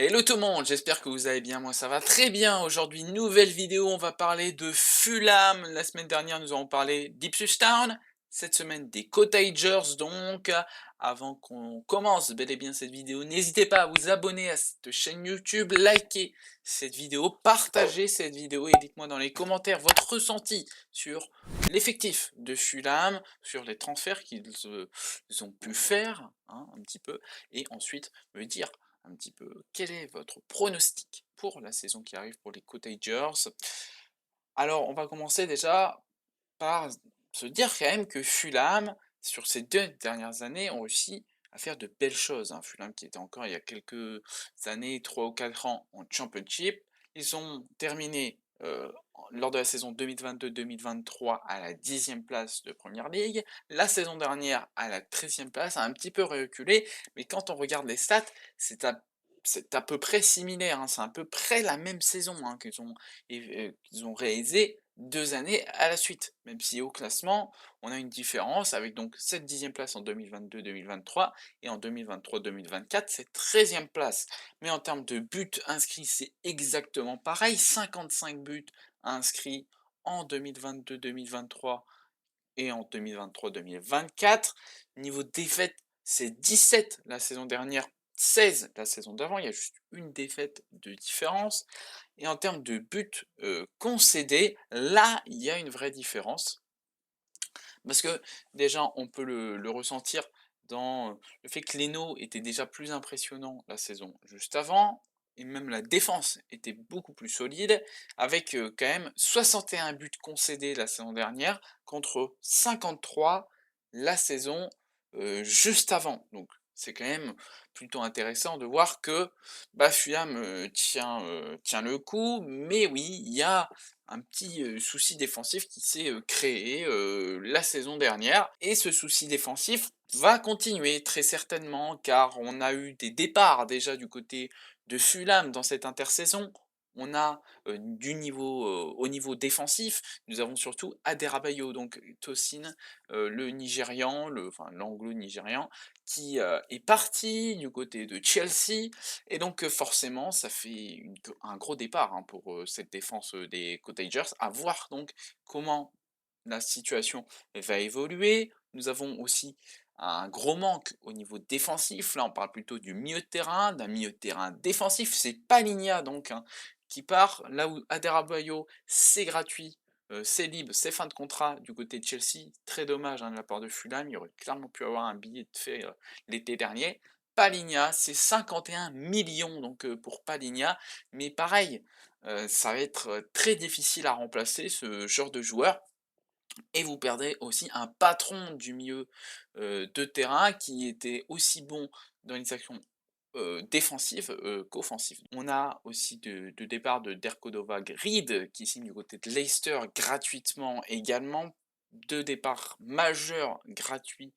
Hello tout le monde, j'espère que vous allez bien, moi ça va très bien. Aujourd'hui, nouvelle vidéo, on va parler de Fulham. La semaine dernière, nous avons parlé d'Ipswich Town. Cette semaine, des Cottagers. Donc, avant qu'on commence bel et bien cette vidéo, n'hésitez pas à vous abonner à cette chaîne YouTube, liker cette vidéo, partager cette vidéo et dites-moi dans les commentaires votre ressenti sur l'effectif de Fulham, sur les transferts qu'ils ont pu faire, hein, un petit peu, et ensuite me dire un petit peu quel est votre pronostic pour la saison qui arrive pour les Cottagers. Alors, on va commencer déjà par se dire quand même que Fulham, sur ces 2 dernières années, ont réussi à faire de belles choses, hein. Fulham qui était encore il y a quelques années, 3 ou 4 ans en Championship. Ils ont terminé, lors de la saison 2022-2023 à la 10e place de Premier League. La saison dernière à la 13e place, a un petit peu reculé, mais quand on regarde les stats, c'est à c'est à peu près similaire, hein. C'est à peu près la même saison, hein, qu'ils ont réalisé 2 années à la suite. Même si au classement, on a une différence avec donc cette 10e place en 2022-2023 et en 2023-2024, cette 13e place. Mais en termes de buts inscrits, c'est exactement pareil, 55 buts inscrits en 2022-2023 et en 2023-2024. Niveau défaite, c'est 17 la saison dernière, 16 la saison d'avant, il y a juste une défaite de différence. Et en termes de buts concédés, là, il y a une vraie différence. Parce que déjà, on peut le ressentir dans le fait que Leno était déjà plus impressionnant la saison juste avant, et même la défense était beaucoup plus solide, avec quand même 61 buts concédés la saison dernière contre 53 la saison juste avant. Donc c'est quand même plutôt intéressant de voir que bah, Fulham tient le coup, mais oui, il y a un petit souci défensif qui s'est créé la saison dernière. Et ce souci défensif va continuer très certainement, car on a eu des départs déjà du côté de Fulham dans cette intersaison. On a au niveau défensif, nous avons surtout Aderabioyo, donc Tosin, le Nigérian, enfin l'anglo-nigérian, qui est parti du côté de Chelsea, et donc forcément, ça fait un gros départ, hein, pour cette défense des Cottagers. À voir donc comment la situation va évoluer. Nous avons aussi un gros manque au niveau défensif. Là, on parle plutôt du milieu de terrain, d'un milieu de terrain défensif. C'est Palinha donc, hein, qui part. Là où Adarabioyo, c'est gratuit, c'est libre, c'est fin de contrat du côté de Chelsea. Très dommage, hein, de la part de Fulham. Il aurait clairement pu avoir un billet de fait l'été dernier. Palinha, c'est 51 millions donc pour Palinha, mais pareil, ça va être très difficile à remplacer ce genre de joueur, et vous perdez aussi un patron du milieu de terrain qui était aussi bon dans les actions défensives qu'offensives. On a aussi de départ de Derkodova Reed qui signe du côté de Leicester gratuitement également. 2 départs majeurs gratuits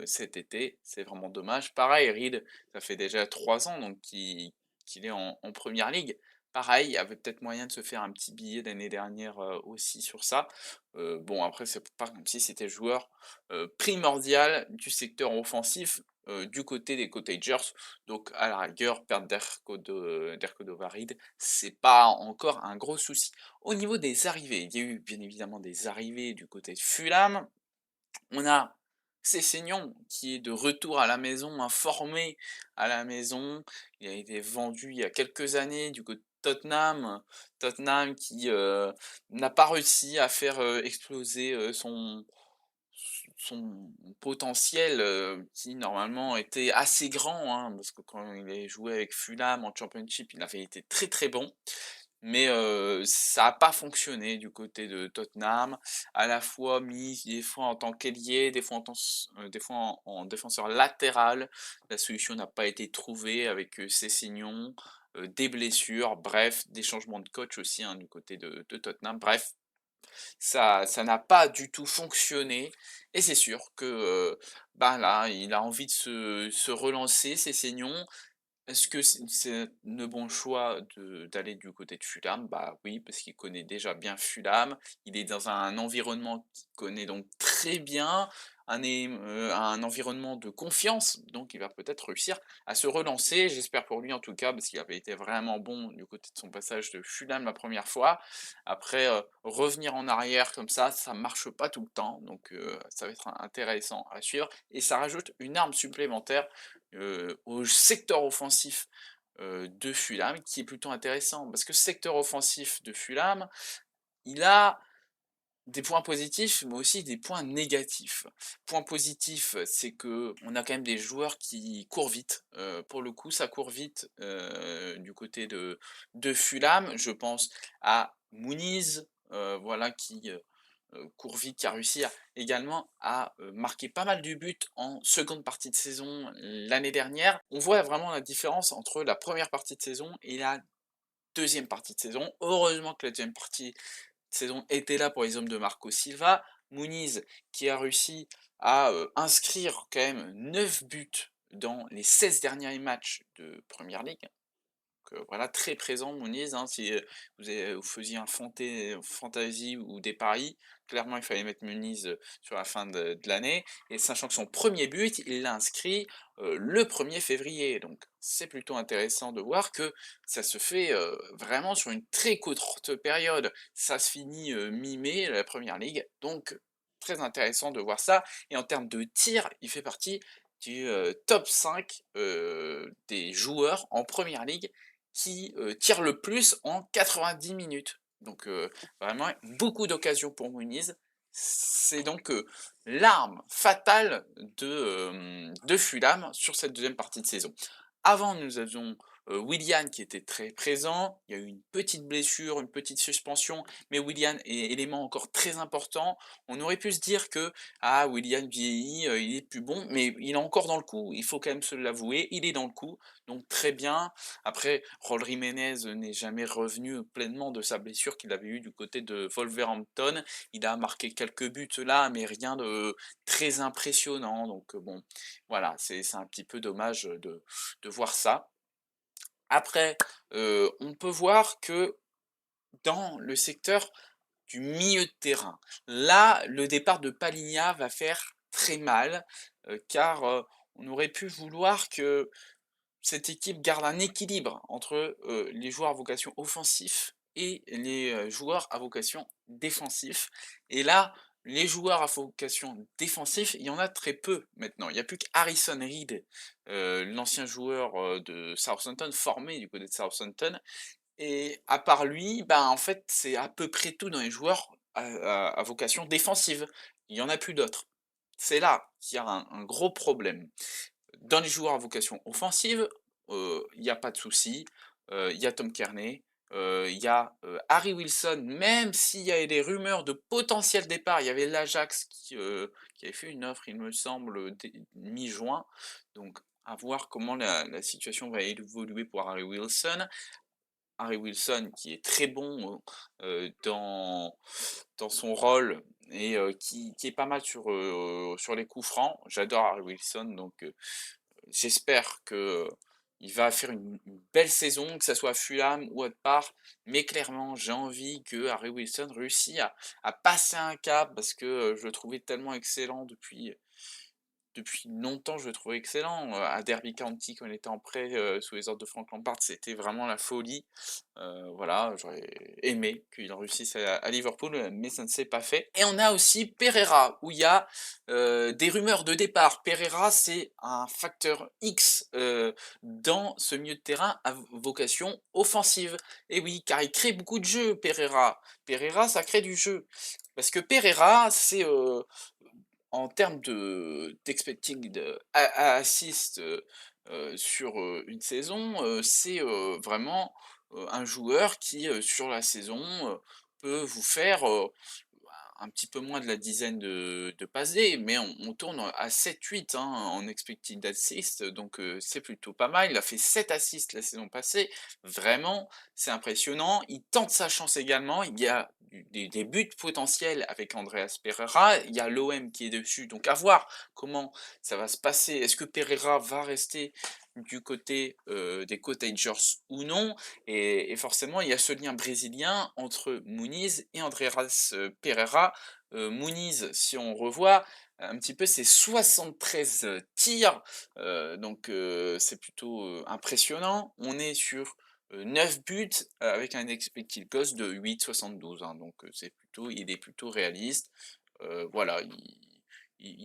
cet été, c'est vraiment dommage. Pareil, Reed, ça fait déjà 3 ans donc qu'il est en Première Ligue. Pareil, il y avait peut-être moyen de se faire un petit billet l'année dernière aussi sur ça. Bon, après, c'est pas comme si c'était le joueur primordial du secteur offensif du côté des Cottagers. Donc, à la rigueur, perdre Derko Dovarid, c'est pas encore un gros souci. Au niveau des arrivées, il y a eu bien évidemment des arrivées du côté de Fulham. On a Sessegnon qui est de retour à la maison, informé à la maison. Il a été vendu il y a quelques années du côté de Tottenham. Tottenham qui n'a pas réussi à faire exploser son potentiel qui normalement était assez grand, hein, parce que quand il a joué avec Fulham en Championship, il avait été très très bon. Mais ça a pas fonctionné du côté de Tottenham, à la fois mis des fois en tant qu'ailier, des fois en défenseur latéral. La solution n'a pas été trouvée avec, Sessegnon, des blessures, bref, des changements de coach aussi, hein, du côté de Tottenham. Bref, ça n'a pas du tout fonctionné, et c'est sûr que, bah, là, il a envie de se relancer, Sessegnon. Est-ce que c'est le bon choix d'aller du côté de Fulham? Bah oui, parce qu'il connaît déjà bien Fulham. Il est dans un environnement qu'il connaît donc très bien, un environnement de confiance, donc il va peut-être réussir à se relancer. J'espère pour lui en tout cas, parce qu'il avait été vraiment bon du côté de son passage de Fulham la première fois. Après, revenir en arrière comme ça marche pas tout le temps, donc ça va être intéressant à suivre et ça rajoute une arme supplémentaire, au secteur offensif, de Fulham qui est plutôt intéressant. Parce que ce secteur offensif de Fulham, il a des points positifs, mais aussi des points négatifs. Point positif, c'est que on a quand même des joueurs qui courent vite. Pour le coup, ça court vite, du côté de Fulham. Je pense à Muniz, voilà qui, court vite, qui a réussi également à, marquer pas mal de buts en seconde partie de saison l'année dernière. On voit vraiment la différence entre la première partie de saison et la deuxième partie de saison. Heureusement que la deuxième partie saison était là pour les hommes de Marco Silva. Muniz qui a réussi à inscrire quand même 9 buts dans les 16 derniers matchs de Première Ligue. Donc, voilà, très présent Muniz, hein, si vous faisiez un fantasy ou des paris, clairement il fallait mettre Muniz sur la fin de l'année. Et sachant que son premier but, il l'a inscrit le 1er février. Donc c'est plutôt intéressant de voir que ça se fait vraiment sur une très courte période. Ça se finit mi-mai, la Première Ligue. Donc très intéressant de voir ça. Et en termes de tir, il fait partie du top 5 des joueurs en Première Ligue qui tire le plus en 90 minutes. Donc vraiment beaucoup d'occasions pour Muniz. C'est donc l'arme fatale de Fulham sur cette deuxième partie de saison. Avant, nous avions Willian qui était très présent. Il y a eu une petite blessure, une petite suspension, mais Willian est élément encore très important. On aurait pu se dire que Willian vieillit, il est plus bon, mais il est encore dans le coup. Il faut quand même se l'avouer, il est dans le coup, donc très bien. Après, Raúl Jiménez n'est jamais revenu pleinement de sa blessure qu'il avait eue du côté de Wolverhampton. Il a marqué quelques buts là, mais rien de très impressionnant. Donc bon, voilà, c'est un petit peu dommage de voir ça. Après, on peut voir que dans le secteur du milieu de terrain, là, le départ de Palhinha va faire très mal, car on aurait pu vouloir que cette équipe garde un équilibre entre les joueurs à vocation offensif et les joueurs à vocation défensif. Et là, les joueurs à vocation défensif, il y en a très peu maintenant. Il n'y a plus qu'Harrison Reed, l'ancien joueur de Southampton, formé du côté de Southampton. Et à part lui, ben, en fait, c'est à peu près tout dans les joueurs à vocation défensive. Il n'y en a plus d'autres. C'est là qu'il y a un gros problème. Dans les joueurs à vocation offensive, il y a pas de souci, il y a Tom Kearney, il y a, Harry Wilson, même s'il y avait des rumeurs de potentiel départ, il y avait l'Ajax qui avait fait une offre, il me semble, dès mi-juin, donc à voir comment la situation va évoluer pour Harry Wilson. Harry Wilson qui est très bon, dans son rôle et qui est pas mal sur les coups francs. J'adore Harry Wilson donc j'espère que il va faire une belle saison, que ça soit à Fulham ou autre part, mais clairement, j'ai envie que Harry Wilson réussisse à passer un cap parce que, je le trouvais tellement excellent depuis longtemps, je le trouvais excellent, à Derby County quand il était en prêt, sous les ordres de Frank Lampard, c'était vraiment la folie. Voilà, j'aurais aimé qu'il réussisse à Liverpool, mais ça ne s'est pas fait. Et on a aussi Pereira, où il y a, des rumeurs de départ. Pereira, c'est un facteur X, dans ce milieu de terrain à vocation offensive. Et oui, car il crée beaucoup de jeux, Pereira. Pereira, ça crée du jeu. Parce que Pereira, c'est, en termes d'expecting de assist, sur, une saison, c'est, vraiment, un joueur qui, sur la saison, peut vous faire, un petit peu moins de la dizaine de passes D, mais on tourne à 7-8 hein, en expected assist, donc c'est plutôt pas mal. Il a fait 7 assists la saison passée, vraiment, c'est impressionnant. Il tente sa chance également, il y a des buts potentiels avec Andreas Pereira, il y a l'OM qui est dessus, donc à voir comment ça va se passer. Est-ce que Pereira va rester du côté, des Cottagers ou non et forcément il y a ce lien brésilien entre Muniz et Andreas, Pereira. Muniz, si on revoit un petit peu ses 73 tirs, donc c'est plutôt, impressionnant. On est sur, 9 buts, avec un expected goals de 8,72, hein, donc il est plutôt réaliste. Voilà,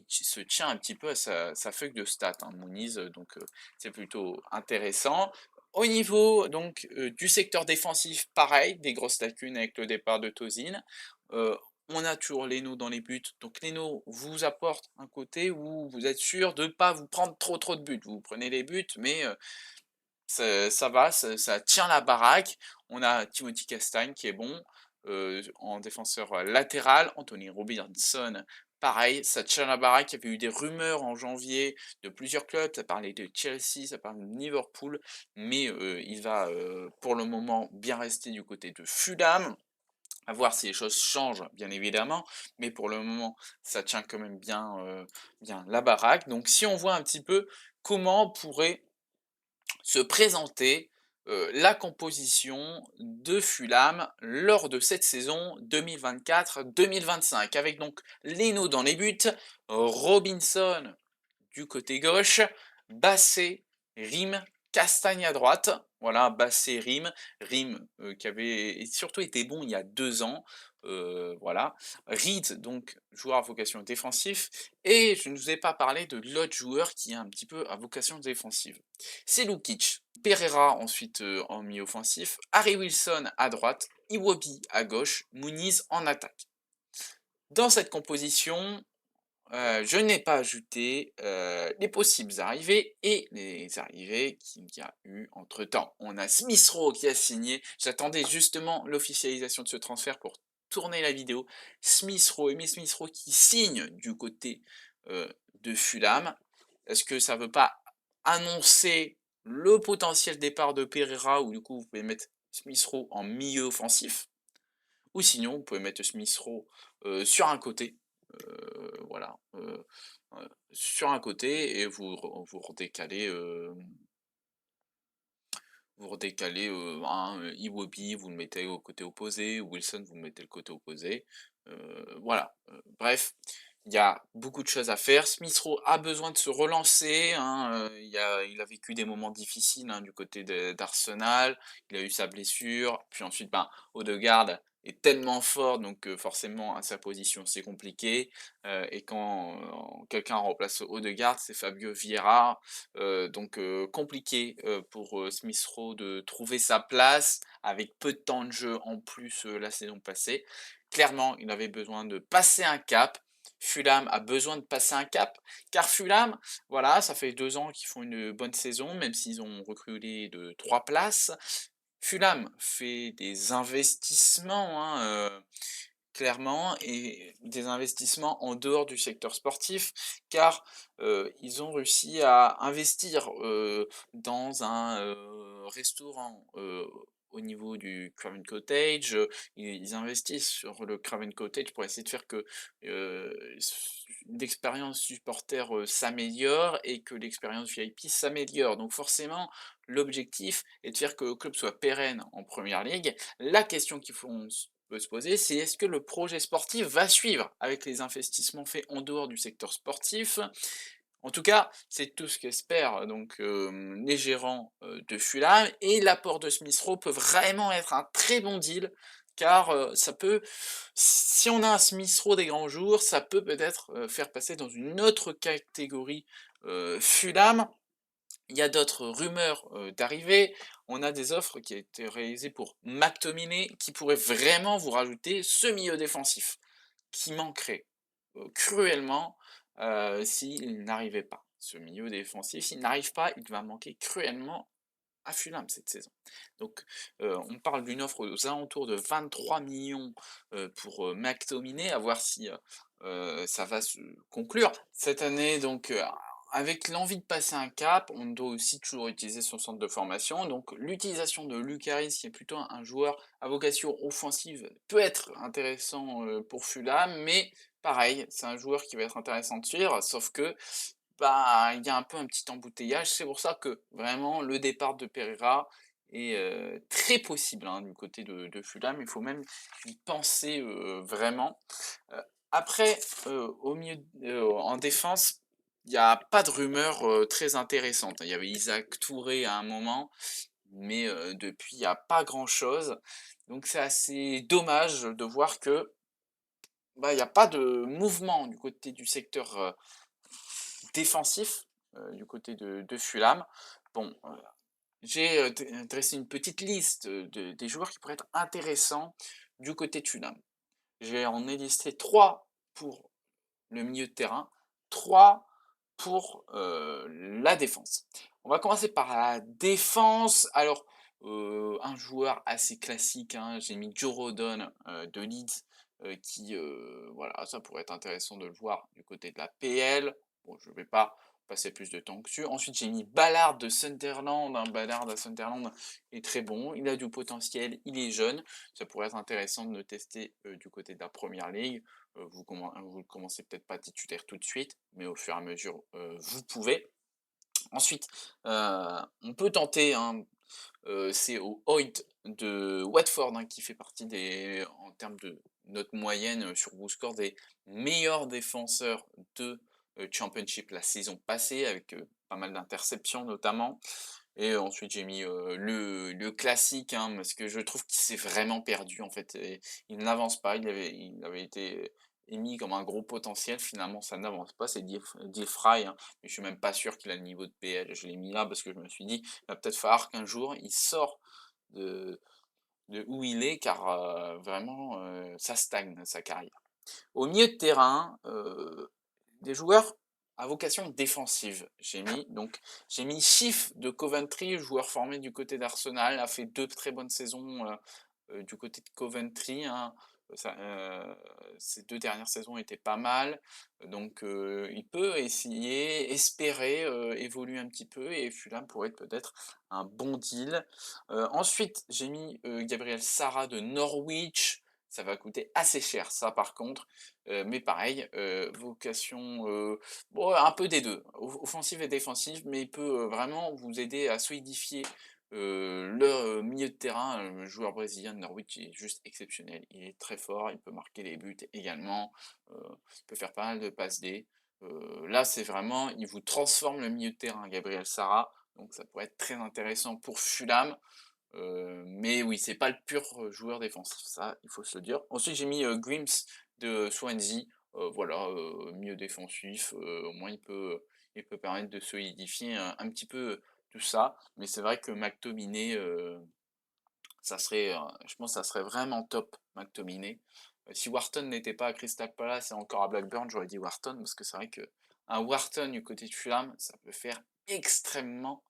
se tient un petit peu à sa feuille de stats, hein, Muniz, donc c'est plutôt intéressant. Au niveau donc du secteur défensif, pareil, des grosses lacunes avec le départ de Tozin. On a toujours Leno dans les buts, donc Leno vous apporte un côté où vous êtes sûr de ne pas vous prendre trop de buts. Vous prenez les buts, mais ça va, ça tient la baraque. On a Timothy Castagne qui est bon, en défenseur, latéral. Anthony Robinson, pareil, ça tient la baraque. Il y avait eu des rumeurs en janvier de plusieurs clubs, ça parlait de Chelsea, ça parlait de Liverpool, mais il va, pour le moment bien rester du côté de Fulham. À voir si les choses changent, bien évidemment, mais pour le moment, ça tient quand même bien la baraque. Donc si on voit un petit peu comment pourrait se présenter, la composition de Fulham lors de cette saison 2024-2025 avec donc Leno dans les buts, Robinson du côté gauche, Bassé, Rim, Castagne à droite. Voilà, Bassé, Rim qui avait surtout été bon il y a 2 ans. Voilà. Reed, donc joueur à vocation défensive. Et je ne vous ai pas parlé de l'autre joueur qui est un petit peu à vocation défensive. C'est Lukic. Pereira ensuite en milieu offensif. Harry Wilson à droite. Iwobi à gauche. Muniz en attaque. Dans cette composition, je n'ai pas ajouté, les possibles arrivées et les arrivées qu'il y a eu entre-temps. On a Smith Rowe qui a signé, j'attendais justement l'officialisation de ce transfert pour tourner la vidéo. Emile Smith Rowe qui signe du côté, de Fulham. Est-ce que ça veut pas annoncer le potentiel départ de Pereira ou du coup vous pouvez mettre Smith Rowe en milieu offensif? Ou sinon vous pouvez mettre Smith Rowe, sur un côté, voilà, sur un côté et vous redécalez, Iwobi, vous le mettez au côté opposé, Wilson, vous le mettez le côté opposé, voilà, bref, il y a beaucoup de choses à faire. Smith Rowe a besoin de se relancer, hein, il a vécu des moments difficiles, hein, du côté d'Arsenal, il a eu sa blessure, puis ensuite, ben, Odegaard est tellement fort donc forcément à sa position c'est compliqué, et quand, quelqu'un remplace Odegaard, c'est Fabio Vieira, donc compliqué, pour, Smith Rowe de trouver sa place avec peu de temps de jeu en plus, la saison passée. Clairement, il avait besoin de passer un cap. Fulham a besoin de passer un cap, car Fulham, voilà, ça fait 2 ans qu'ils font une bonne saison, même s'ils ont reculé de 3 places. Fulham fait des investissements, hein, clairement et des investissements en dehors du secteur sportif, car, ils ont réussi à investir, dans un, restaurant, au niveau du Craven Cottage, ils investissent sur le Craven Cottage pour essayer de faire que, l'expérience supporter, s'améliore et que l'expérience VIP s'améliore. Donc forcément, l'objectif est de faire que le club soit pérenne en première ligue. La question qu'il faut peut se poser, c'est est-ce que le projet sportif va suivre avec les investissements faits en dehors du secteur sportif? En tout cas, c'est tout ce qu'espèrent donc les gérants, de Fulham et l'apport de Smith Rowe peut vraiment être un très bon deal car, ça peut si on a un Smith Rowe des grands jours, ça peut peut-être, faire passer dans une autre catégorie, Fulham. Il y a d'autres rumeurs, d'arrivée. On a des offres qui ont été réalisées pour McTominay, qui pourrait vraiment vous rajouter ce milieu défensif, qui manquerait, cruellement, s'il n'arrivait pas. Ce milieu défensif, s'il n'arrive pas, il va manquer cruellement à Fulham cette saison. Donc, on parle d'une offre aux alentours de 23 millions pour, McTominay, à voir si, ça va se conclure. Cette année donc, avec l'envie de passer un cap, on doit aussi toujours utiliser son centre de formation. Donc l'utilisation de Lucaris, qui est plutôt un joueur à vocation offensive, peut être intéressant, pour Fulham, mais pareil, c'est un joueur qui va être intéressant de suivre, sauf que bah, il y a un peu un petit embouteillage. C'est pour ça que vraiment le départ de Pereira est, très possible, hein, du côté de Fulham. Il faut même y penser, vraiment. Heu, après, au milieu en défense, il y a pas de rumeurs, très intéressantes. Il y avait Isaac Touré à un moment, mais depuis, il y a pas grand-chose. Donc c'est assez dommage de voir que, bah, il y a pas de mouvement du côté du secteur, défensif, du côté de Fulham. Bon, j'ai, dressé une petite liste, des joueurs qui pourraient être intéressants du côté de Fulham. En ai listé 3 pour le milieu de terrain, 3 pour, la défense. On va commencer par la défense. Alors, un joueur assez classique, hein, j'ai mis Joe Rodon, de Leeds, qui, voilà, ça pourrait être intéressant de le voir du côté de la PL. Bon, je ne vais pas passer plus de temps que dessus. Ensuite, j'ai mis Ballard de Sunderland, hein. Ballard à Sunderland est très bon, il a du potentiel, il est jeune. Ça pourrait être intéressant de le tester, du côté de la Première Ligue. Vous ne commencez peut-être pas titulaire tout de suite, mais au fur et à mesure, vous pouvez. Ensuite, on peut tenter, hein, c'est au Hoyt de Watford, hein, qui fait partie des en termes de note moyenne, sur WhoScore, des meilleurs défenseurs de, Championship la saison passée avec, pas mal d'interceptions notamment. Et ensuite j'ai mis, le classique, hein, parce que je trouve qu'il s'est vraiment perdu en fait et il n'avance pas. Il avait été émis comme un gros potentiel, finalement ça n'avance pas, c'est Deal Fry, hein, mais je suis même pas sûr qu'il a le niveau de PL. Je l'ai mis là parce que je me suis dit: «Il va peut-être falloir qu'un jour il sort de où il est car, vraiment, ça stagne sa carrière». Au milieu de terrain, des joueurs à vocation défensive. J'ai mis Schiff de Coventry, joueur formé du côté d'Arsenal, a fait 2 très bonnes saisons, du côté de Coventry, hein. Ça, ces 2 dernières saisons étaient pas mal, donc il peut essayer, espérer, évoluer un petit peu et Fulham pourrait être peut-être un bon deal. Ensuite, j'ai mis, Gabriel Sara de Norwich. Ça va coûter assez cher ça par contre, mais pareil, vocation, bon un peu des 2, offensive et défensive, mais il peut, vraiment vous aider à solidifier, le, milieu de terrain. Le joueur brésilien de Norwich est juste exceptionnel. Il est très fort, il peut marquer les buts également, il peut faire pas mal de passes D. Là, c'est vraiment il vous transforme le milieu de terrain, Gabriel Sara, donc ça pourrait être très intéressant pour Fulham. Mais oui, c'est pas le pur, joueur défensif, ça, il faut se le dire. Ensuite, j'ai mis, Grims de Swansea, voilà, milieu défensif, au moins il peut permettre de solidifier un petit peu tout ça. Mais c'est vrai que McTominay, ça serait, je pense que ça serait vraiment top, McTominay. Si Wharton n'était pas à Crystal Palace et encore à Blackburn, j'aurais dit Wharton parce que c'est vrai qu'un Wharton du côté de Fulham, ça peut faire extrêmement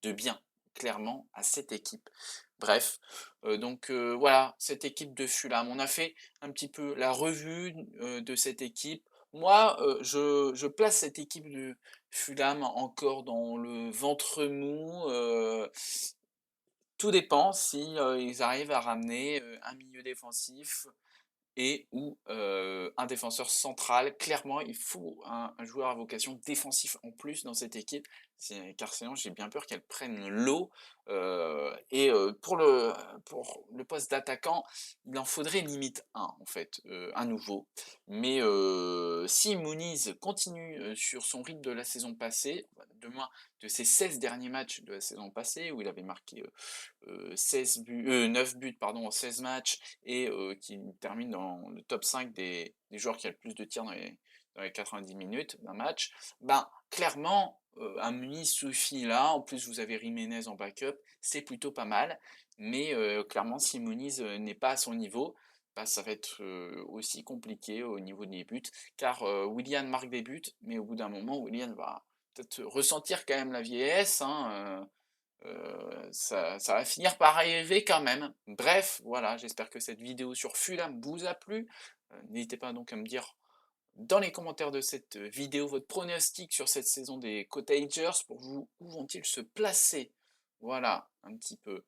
de bien, clairement, à cette équipe. Bref, donc voilà, cette équipe de Fulham. On a fait un petit peu la revue, de cette équipe. Moi, je place cette équipe de Fulham encore dans le ventre mou, tout dépend si, ils arrivent à ramener, un milieu défensif et ou un défenseur central. Clairement, il faut un joueur à vocation défensif en plus dans cette équipe, car sinon j'ai bien peur qu'elle prenne l'eau, et pour le poste d'attaquant, il en faudrait limite un en fait, un nouveau. Mais si Muniz continue, sur son rythme de la saison passée, bah, de moins de ses 16 derniers matchs de la saison passée où il avait marqué, 16 buts, 9 buts pardon en 16 matchs et qui termine dans le top 5 des joueurs qui a le plus de tirs dans les 90 minutes d'un match, ben, clairement, un Muniz suffit là. En plus, vous avez Jiménez en backup, c'est plutôt pas mal. Mais clairement, si Muniz, n'est pas à son niveau, bah, ça va être, aussi compliqué au niveau des buts. Car, Willian marque des buts, mais au bout d'un moment, Willian va peut-être ressentir quand même la vieillesse, hein, ça va finir par arriver quand même. Bref, voilà, j'espère que cette vidéo sur Fulham vous a plu. N'hésitez pas donc à me dire dans les commentaires de cette vidéo votre pronostic sur cette saison des Cottagers pour vous, où vont-ils se placer? Voilà, un petit peu.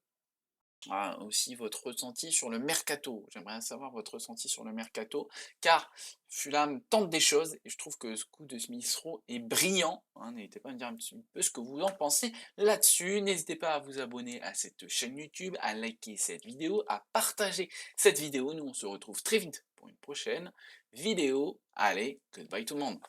Aussi votre ressenti sur le mercato. J'aimerais savoir votre ressenti sur le mercato, car Fulham tente des choses et je trouve que ce coup de Smith Rowe est brillant, hein. N'hésitez pas à me dire un petit peu ce que vous en pensez là-dessus. N'hésitez pas à vous abonner à cette chaîne YouTube, à liker cette vidéo, à partager cette vidéo. Nous, on se retrouve très vite pour une prochaine vidéo. Allez, goodbye tout le monde.